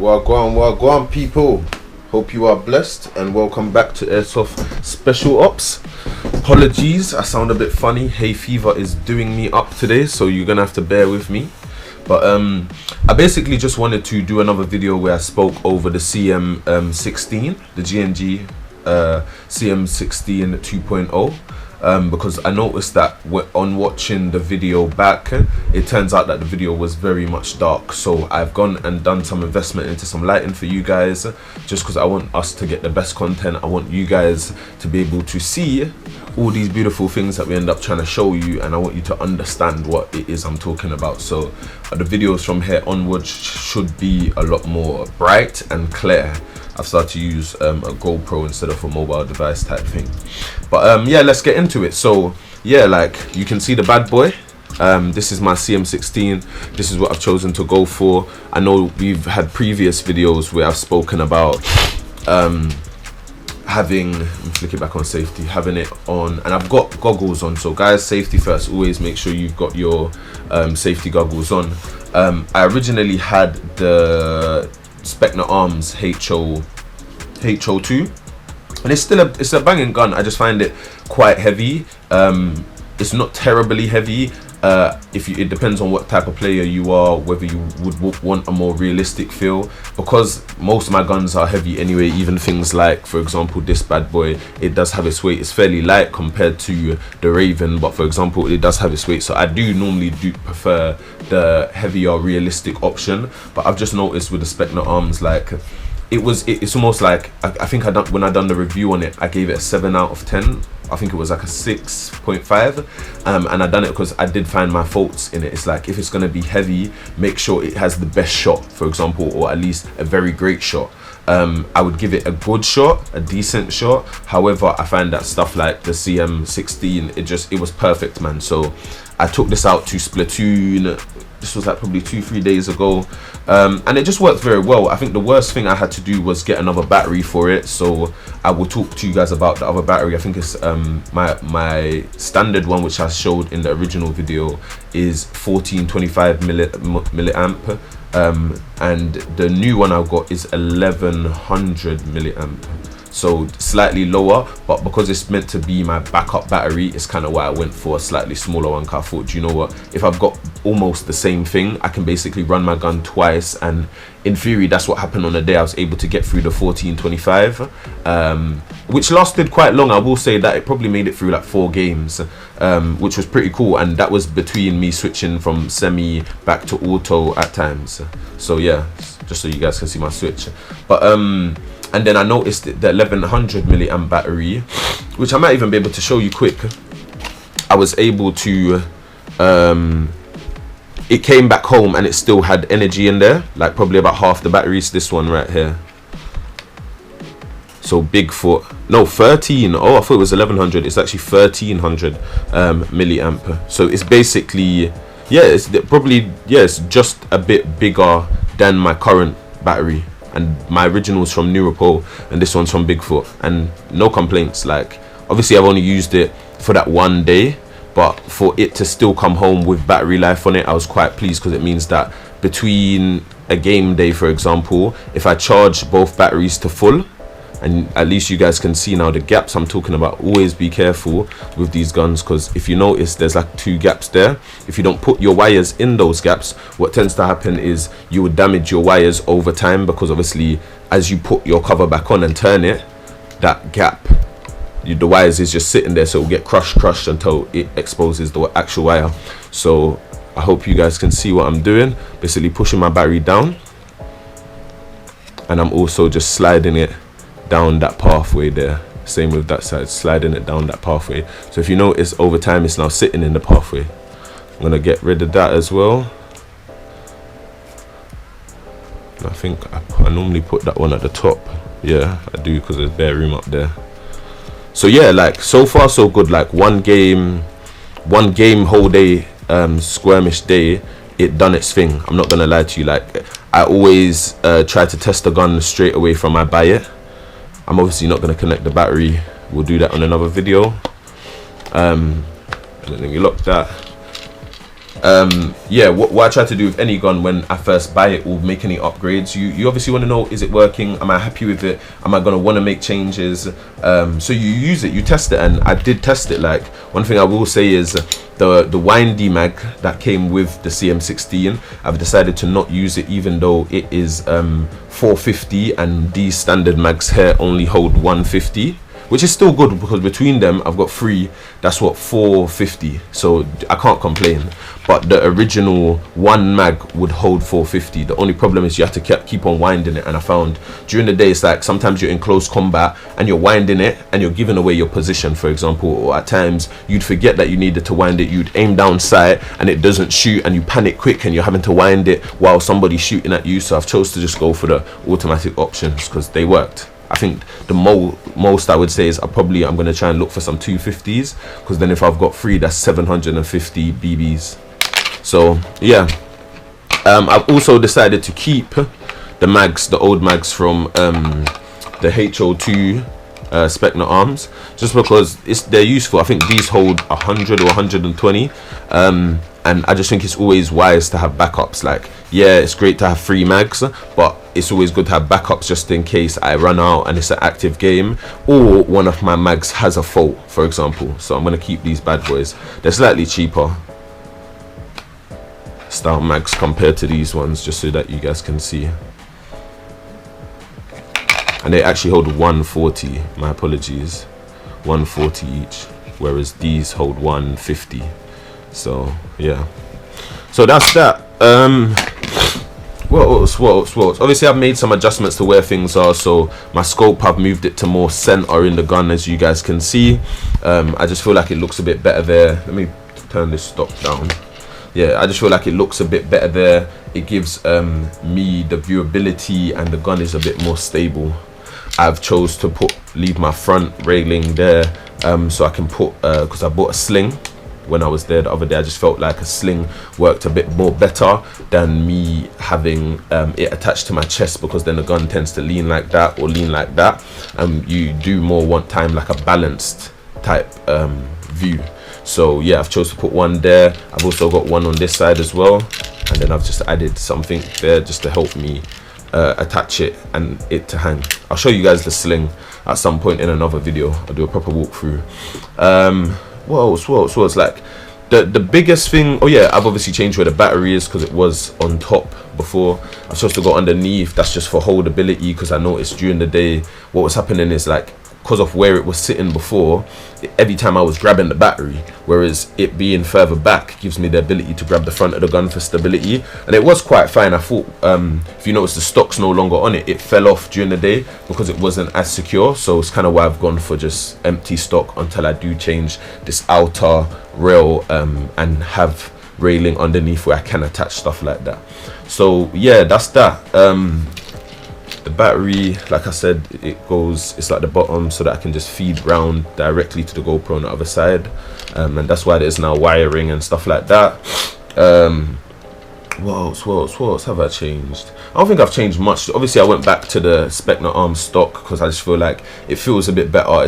Wagwan people. Hope you are blessed and welcome back to Airsoft Special Ops. Apologies, I sound a bit funny. Hay fever is doing me up today, so you're gonna have to bear with me. But I basically just wanted to do another video where I spoke over the CM16, the G&G CM16 2.0. Because I noticed that on watching the video back, it turns out that the video was very much dark. So I've gone and done some investment into some lighting for you guys, just because I want us to get the best content. I want you guys to be able to see all these beautiful things that we end up trying to show you, and I want you to understand what it is I'm talking about. So the videos from here onwards should be a lot more bright and clear. I've started to use a GoPro instead of a mobile device type thing. But yeah, let's get into it. So yeah, like you can see the bad boy. This is my CM16. This is what I've chosen to go for. I know we've had previous videos where I've spoken about having, flick it back on safety, having it on, and I've got goggles on. So guys, safety first. Always make sure you've got your safety goggles on. I originally had the Spectre Arms HO2, and it's a banging gun. I just find it quite heavy. It's not terribly heavy. It depends on what type of player you are, whether you would want a more realistic feel, because most of my guns are heavy anyway. Even things like, for example, this bad boy, it does have its weight. It's fairly light compared to the Raven, but for example, it does have its weight. So I do normally prefer the heavier realistic option. But I've just noticed with the Spectre Arms, like it's almost like I think when I done the review on it, I gave it a 7 out of 10. I think it was like a 6.5, and I done it because I did find my faults in it. It's like, if it's going to be heavy, make sure it has the best shot, for example, or at least a very great shot. I would give it a good shot, a decent shot. However, I find that stuff like the CM16, it was perfect, man. So I took this out to Splatoon. This was like probably 2-3 days ago, and it just worked very well. I think the worst thing I had to do was get another battery for it, so I will talk to you guys about the other battery. I think it's my standard one, which I showed in the original video, is 1425 milliamp, and the new one I got is 1100 milliamp. So slightly lower, but because it's meant to be my backup battery, it's kind of why I went for a slightly smaller one. Cause I thought, you know what, if I've got almost the same thing, I can basically run my gun twice, and in theory that's what happened on the day. I was able to get through the 1425, which lasted quite long. I will say that it probably made it through like 4 games, which was pretty cool, and that was between me switching from semi back to auto at times. So yeah, just so you guys can see my switch. But and then I noticed the 1100 milliamp battery, which I might even be able to show you quick. I was able to, it came back home and it still had energy in there, like probably about half the batteries. This one right here. So Bigfoot, no, 13. Oh, I thought it was 1100. It's actually 1300 milliamp. So it's basically, yeah, it's probably, yeah, it's just a bit bigger than my current battery. And my original's from Neuropol and this one's from Bigfoot, and no complaints. Like, obviously I've only used it for that one day, but for it to still come home with battery life on it, I was quite pleased, because it means that between a game day, for example, if I charge both batteries to full, and at least you guys can see now the gaps I'm talking about. Always be careful with these guns, because if you notice, there's like 2 gaps there. If you don't put your wires in those gaps, what tends to happen is you would damage your wires over time, because obviously as you put your cover back on and turn it, that gap, the wires is just sitting there, so it will get crushed until it exposes the actual wire. So I hope you guys can see what I'm doing. Basically pushing my battery down, and I'm also just sliding it down that pathway there. Same with that side, sliding it down that pathway. So if you notice, over time it's now sitting in the pathway. I'm gonna get rid of that as well. I think I normally put that one at the top. Yeah, I do, because there's bare room up there. So yeah, like so far so good. Like one game whole day, skirmish day, it done its thing. I'm not gonna lie to you. Like, I always try to test the gun straight away from I buy it. I'm obviously not going to connect the battery. We'll do that on another video. And then we lock that. Yeah, what I try to do with any gun when I first buy it or make any upgrades, you obviously want to know, is it working? Am I happy with it? Am I gonna want to make changes? So you use it, you test it, and I did test it. Like, one thing I will say is the windy mag that came with the CM16, I've decided to not use it, even though it is 450 and these standard mags here only hold 150, which is still good, because between them I've got 3, that's what, 450, so I can't complain. But the original one mag would hold 450. The only problem is you have to keep on winding it, and I found during the day it's like sometimes you're in close combat and you're winding it and you're giving away your position, for example, or at times you'd forget that you needed to wind it, you'd aim down sight and it doesn't shoot and you panic quick and you're having to wind it while somebody's shooting at you. So I've chose to just go for the automatic options because they worked. I think the most I would say is I'm going to try and look for some 250s, because then if I've got 3, that's 750 BBs. So yeah, I've also decided to keep the mags, the old mags from the HO2 Spectre arms, just because they're useful. I think these hold 100 or 120, and I just think it's always wise to have backups. Like, yeah, it's great to have 3 mags, but it's always good to have backups just in case I run out and it's an active game, or one of my mags has a fault, for example. So I'm going to keep these bad boys. They're slightly cheaper style mags compared to these ones, just so that you guys can see. And they actually hold 140, my apologies, 140 each, whereas these hold 150. So yeah, so that's that. What else? Obviously I've made some adjustments to where things are. So my scope, I've moved it to more center in the gun, as you guys can see. I just feel like it looks a bit better there. Let me turn this stock down. Yeah, I just feel like it looks a bit better there. It gives me the viewability, and the gun is a bit more stable. I've chose to leave my front railing there, so I can put, because I bought a sling when I was there the other day. I just felt like a sling worked a bit more better than me having it attached to my chest, because then the gun tends to lean like that or lean like that, and you do more want time like a balanced type view. So yeah, I've chose to put one there. I've also got one on this side as well, and then I've just added something there just to help me attach it and it to hang. I'll show you guys the sling at some point in another video. I'll do a proper walkthrough. What else? Like the biggest thing, oh yeah, I've obviously changed where the battery is, because it was on top before. I've supposed to go underneath. That's just for holdability, because I noticed during the day what was happening is, like, because of where it was sitting before, every time I was grabbing the battery, whereas it being further back gives me the ability to grab the front of the gun for stability. And it was quite fine. I thought, if you notice, the stock's no longer on it. It fell off during the day because it wasn't as secure. So it's kind of why I've gone for just empty stock until I do change this outer rail and have railing underneath where I can attach stuff like that. So yeah, that's that. The battery, like I said, it's like the bottom, so that I can just feed round directly to the GoPro on the other side, and that's why there's now wiring and stuff like that. What else have I changed? I don't think I've changed much. Obviously I went back to the Spectre arm stock because I just feel like it feels a bit better.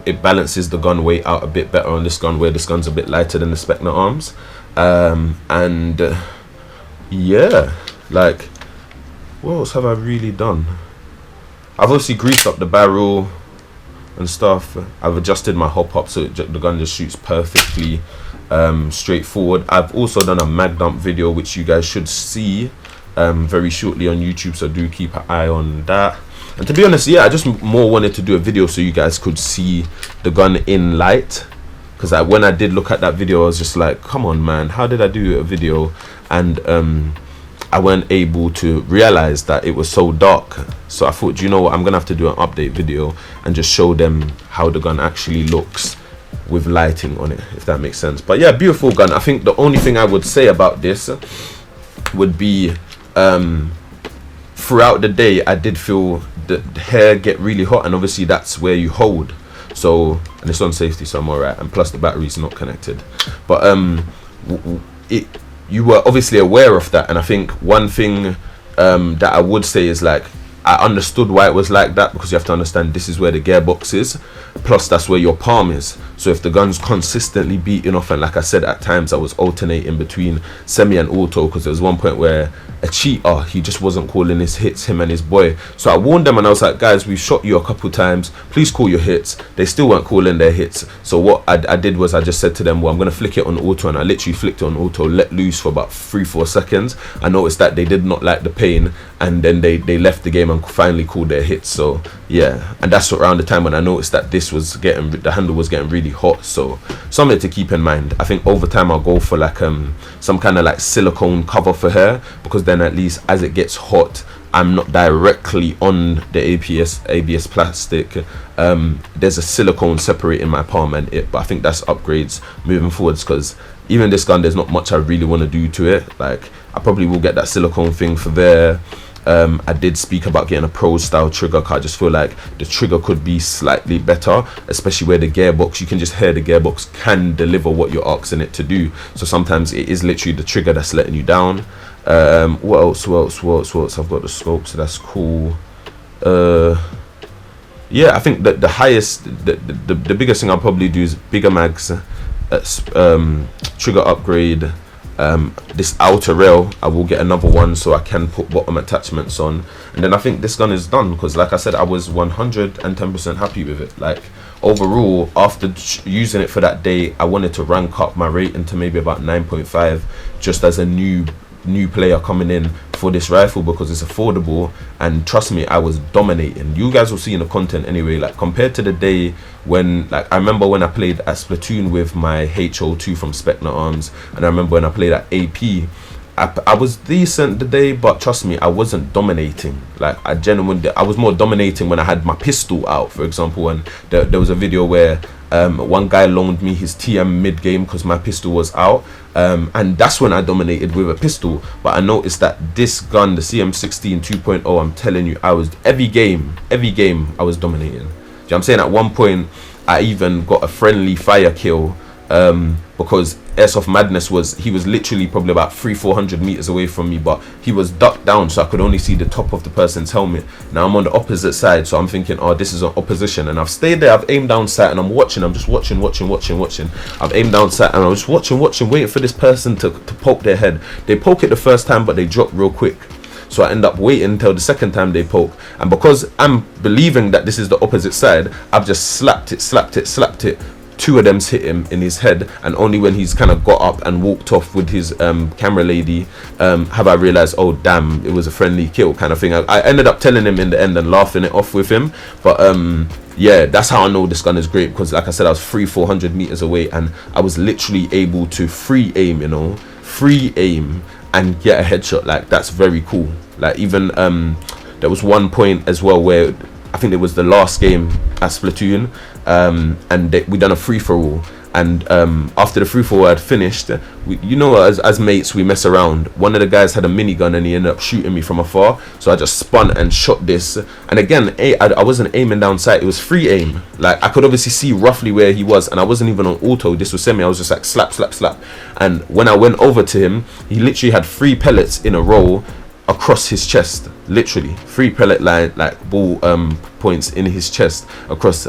It balances the gun weight out a bit better on this gun, where this gun's a bit lighter than the Spectre arms. Yeah, like, what else have I really done? I've obviously greased up the barrel and stuff. I've adjusted my hop up so the gun just shoots perfectly straightforward. I've also done a mag dump video, which you guys should see very shortly on YouTube, so do keep an eye on that. And to be honest, yeah, I just more wanted to do a video so you guys could see the gun in light, because when I did look at that video, I was just like, come on man, how did I do a video and I weren't able to realize that it was so dark? So I thought, you know what, I'm gonna have to do an update video and just show them how the gun actually looks with lighting on it, if that makes sense. But yeah, beautiful gun. I think the only thing I would say about this would be throughout the day I did feel the hair get really hot, and obviously that's where you hold. So, and it's on safety, so I'm alright, and plus the battery's not connected. But you were obviously aware of that, and I think one thing that I would say is, like, I understood why it was like that, because you have to understand this is where the gearbox is, plus that's where your palm is. So if the gun's consistently beating off, and like I said, at times I was alternating between semi and auto, because there was one point where a cheater, he just wasn't calling his hits, him and his boy. So I warned them and I was like, guys, we've shot you a couple times, please call your hits. They still weren't calling their hits. So what I did was I just said to them, well, I'm going to flick it on auto, and I literally flicked it on auto, let loose for about 3-4 seconds. I noticed that they did not like the pain, and then they left the game and finally called their hits. So yeah, and that's around the time when I noticed that this was getting, the handle was getting really hot. So something to keep in mind. I think over time I'll go for like some kind of like silicone cover for hair, because then at least as it gets hot, I'm not directly on the ABS plastic. There's a silicone separating my palm and it, but I think that's upgrades moving forwards, because even this gun, there's not much I really want to do to it. Like, I probably will get that silicone thing for there. I did speak about getting a pro style trigger, because I just feel like the trigger could be slightly better, especially where the gearbox, you can just hear the gearbox can deliver what you're asking it to do. So sometimes it is literally the trigger that's letting you down. What else? I've got the scope, so that's cool. Yeah, I think that the highest, the biggest thing I'll probably do is bigger mags, trigger upgrade. This outer rail, I will get another one so I can put bottom attachments on, and then I think this gun is done, because like I said, I was 110% happy with it. Like, overall, after using it for that day, I wanted to rank up my rating to maybe about 9.5, just as a new player coming in for this rifle, because it's affordable. And trust me, I was dominating. You guys will see in the content anyway, like compared to the day when, like, I remember when I played at Splatoon with my HO2 from Spectre Arms, and I remember when I played at AP, I was decent the day, but trust me, I wasn't dominating. Like, I was more dominating when I had my pistol out, for example. And there was a video where one guy loaned me his TM mid game because my pistol was out, and that's when I dominated with a pistol. But I noticed that this gun, the CM16 2.0, I'm telling you, I was every game I was dominating. Do you know what I'm saying? At one point I even got a friendly fire kill, because Airsoft Madness he was literally probably about 300-400 meters away from me, but he was ducked down, so I could only see the top of the person's helmet. Now I'm on the opposite side, so I'm thinking, oh, this is an opposition, and I've stayed there, I've aimed down sight, and I'm just watching. I've aimed down sight, and I was watching, waiting for this person to poke their head. They poke it the first time, but they drop real quick. So I end up waiting until the second time they poke, and because I'm believing that this is the opposite side, I've just slapped it. Two of them's hit him in his head, and only when he's kind of got up and walked off with his camera lady have I realized, oh damn, it was a friendly kill kind of thing. I ended up telling him in the end and laughing it off with him, but yeah, that's how I know this gun is great, because like I said, I was 300-400 meters away, and I was literally able to free aim and get a headshot. Like, that's very cool. Like, even there was one point as well where I think it was the last game at Splatoon, and we done a free-for-all, and after the free-for-all had finished, as mates we mess around. One of the guys had a minigun and he ended up shooting me from afar, so I just spun and shot this, and again, I wasn't aiming down sight, it was free aim. Like, I could obviously see roughly where he was, and I wasn't even on auto, this was semi, I was just like slap, and when I went over to him, he literally had 3 pellets in a row across his chest, literally 3 pellet line, like ball points in his chest, across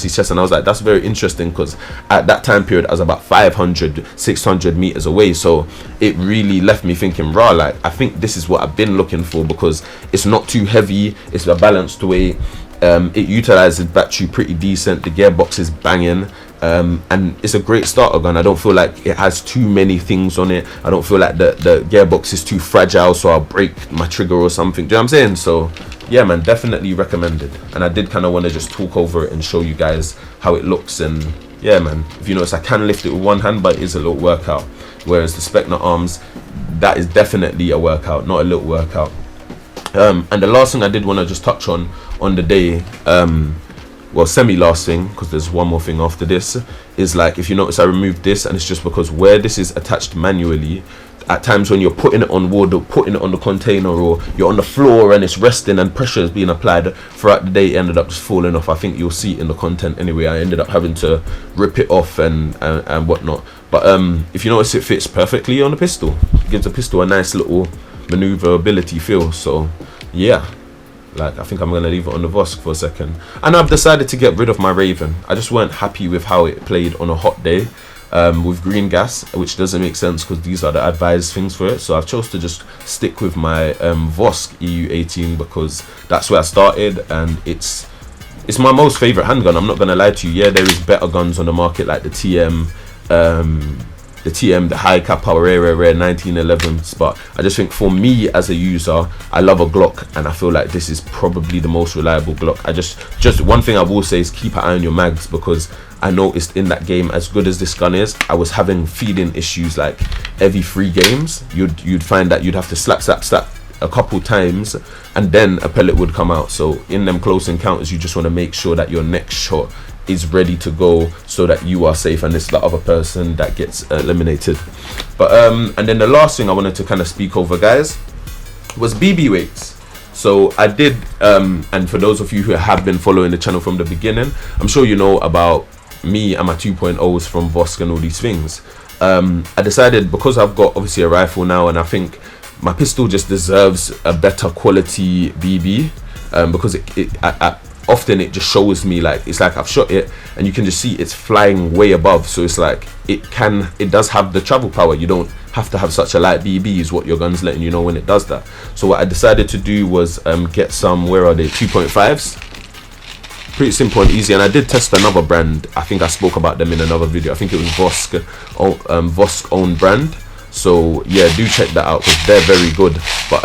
his chest. And I was like, that's very interesting, because at that time period I was about 500-600 meters away, so it really left me thinking, raw, like, I think this is what I've been looking for, because it's not too heavy, it's a balanced weight, it utilizes battery pretty decent, the gearbox is banging, and it's a great starter gun. I don't feel like it has too many things on it. I don't feel like the gearbox is too fragile, so I'll break my trigger or something. Do you know what I'm saying? So yeah, man, definitely recommended. And I did kind of want to just talk over it and show you guys how it looks. And yeah, man, if you notice, I can lift it with one hand, but it is a little workout, whereas the Spectre Arms, that is definitely a workout, not a little workout. And the last thing I did want to just touch on the day, well, semi-last thing, because there's one more thing after this, is like, if you notice, I removed this, and it's just because where this is attached manually, at times when you're putting it on wood or putting it on the container, or you're on the floor and it's resting and pressure is being applied throughout the day, it ended up just falling off. I think you'll see it in the content anyway. I ended up having to rip it off and whatnot. But if you notice, it fits perfectly on the pistol. It gives the pistol a nice little maneuverability feel. So yeah, Like, I think I'm gonna leave it on the Vosk for a second. And I've decided to get rid of my Raven. I just weren't happy with how it played on a hot day with green gas, which doesn't make sense because these are the advised things for it. So I've chose to just stick with my Vosk EU18 because that's where I started, and it's my most favorite handgun. I'm not gonna lie to you. Yeah, there is better guns on the market like the TM, the high cap power rare 1911s, but I just think for me as a user, I love a Glock, and I feel like this is probably the most reliable Glock. I just one thing I will say is keep an eye on your mags, because I noticed in that game, as good as this gun is, I was having feeding issues. Like every 3 games, you'd find that you'd have to slap a couple times and then a pellet would come out. So in them close encounters, you just want to make sure that your next shot is ready to go so that you are safe and it's the other person that gets eliminated. But and then the last thing I wanted to kind of speak over, guys, was BB weights. So I did and for those of you who have been following the channel from the beginning, I'm sure you know about me and my 2.0s from Vosk and all these things. I decided, because I've got obviously a rifle now, and I think my pistol just deserves a better quality BB, because often it just shows me, like, it's like I've shot it and you can just see it's flying way above. So it's like it does have the travel power. You don't have to have such a light BB is what your gun's letting you know when it does that. So what I decided to do was get some, where are they, 2.5s. Pretty simple and easy. And I did test another brand. I think I spoke about them in another video. I think it was Vosk own brand. So yeah, do check that out because they're very good. But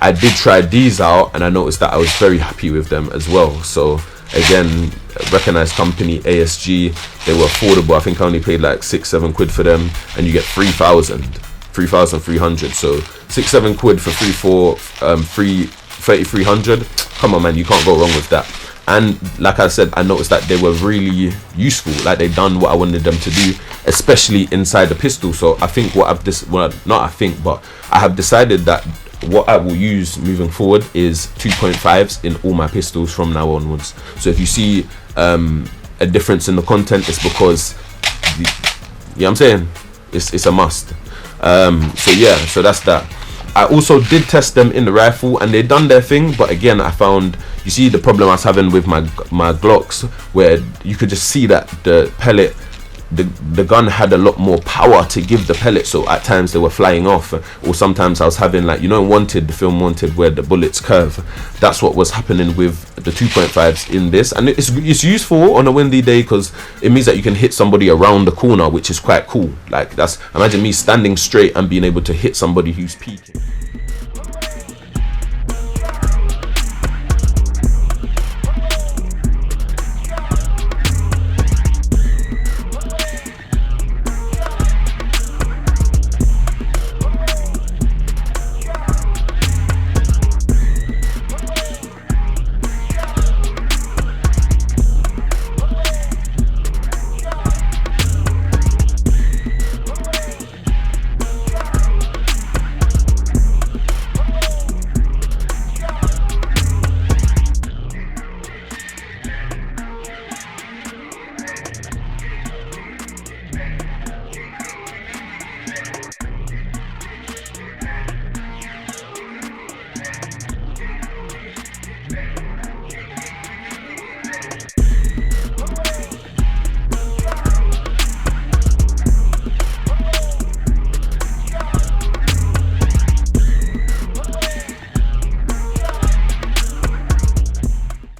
I did try these out and I noticed that I was very happy with them as well. So again, recognized company, ASG, they were affordable. I think I only paid like 6-7 quid for them, and you get 3,300. So 6-7 quid for 3,300. Come on, man, you can't go wrong with that. And like I said, I noticed that they were really useful. Like, they done what I wanted them to do, especially inside the pistol. So I think I have decided that what I will use moving forward is 2.5s in all my pistols from now onwards. So if you see a difference in the content, it's because you know what I'm saying, it's a must. So yeah, so that's that. I also did test them in the rifle and they done their thing, but again, I found, you see the problem I was having with my Glocks, where you could just see that the pellet, the gun had a lot more power to give the pellet, so at times they were flying off, or sometimes I was having, like, you know, Wanted, the film Wanted, where the bullets curve. That's what was happening with the 2.5s in this, and it's useful on a windy day because it means that you can hit somebody around the corner, which is quite cool. Like, that's, imagine me standing straight and being able to hit somebody who's peeking.